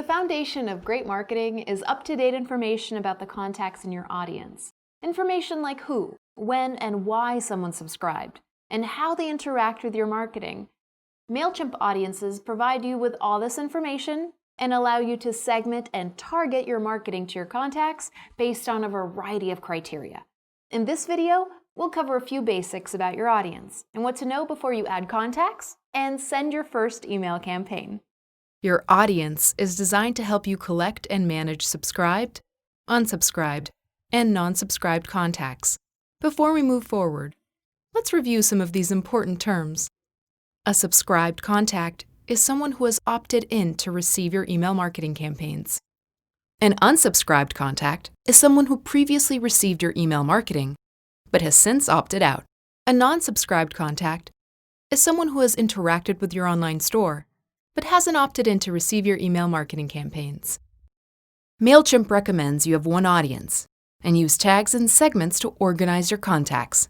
foundation of great marketing is up-to-date information about the contacts in your audience. Information like who, when, and why someone subscribed, and how they interact with your marketing. Mailchimp audiences provide you with all this information and allow you to segment and target your marketing to your contacts based on a variety of criteria. In this video, we'll cover a few basics about your audience and what to know before you add contacts and send your first email campaign. Your audience is designed to help you collect and manage subscribed, unsubscribed, and non-subscribed contacts. Before we move forward, let's review some of these important terms. A subscribed contact is someone who has opted in to receive your email marketing campaigns. An unsubscribed contact is someone who previously received your email marketing, but has since opted out. A non-subscribed contact is someone who has interacted with your online store, but hasn't opted in to receive your email marketing campaigns. Mailchimp recommends you have one audience and use tags and segments to organize your contacts.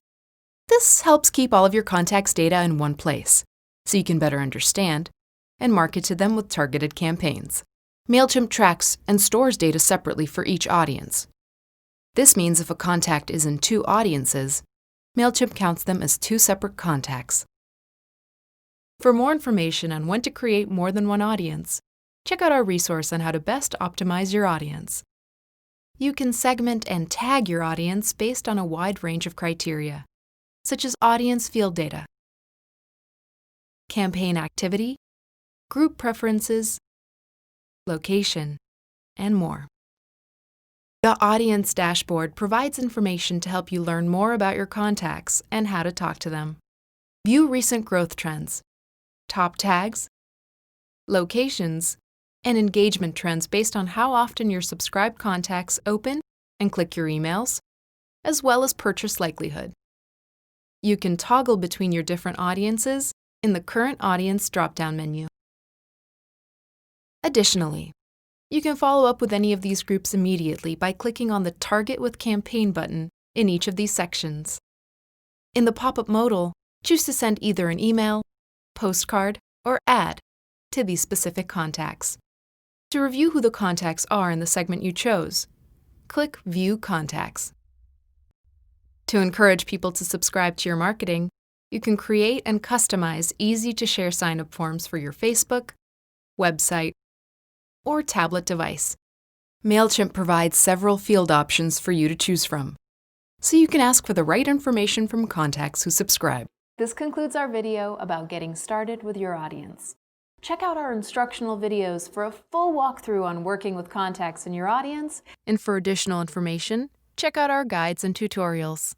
This helps keep all of your contacts' data in one place, so you can better understand and market to them with targeted campaigns. Mailchimp tracks and stores data separately for each audience. This means if a contact is in two audiences, Mailchimp counts them as two separate contacts. For more information on when to create more than one audience, check out our resource on how to best optimize your audience. You can segment and tag your audience based on a wide range of criteria, such as audience field data, campaign activity, group preferences, location, and more. The Audience Dashboard provides information to help you learn more about your contacts and how to talk to them. View recent growth trends, top tags, locations, and engagement trends based on how often your subscribed contacts open and click your emails, as well as purchase likelihood. You can toggle between your different audiences in the Current Audience drop-down menu. Additionally, you can follow up with any of these groups immediately by clicking on the Target with Campaign button in each of these sections. In the pop-up modal, choose to send either an email, postcard, or ad to these specific contacts. To review who the contacts are in the segment you chose, click View Contacts. To encourage people to subscribe to your marketing, you can create and customize easy-to-share sign-up forms for your Facebook, website, or tablet device. Mailchimp provides several field options for you to choose from, so you can ask for the right information from contacts who subscribe. This concludes our video about getting started with your audience. Check out our instructional videos for a full walkthrough on working with contacts in your audience. And for additional information, check out our guides and tutorials.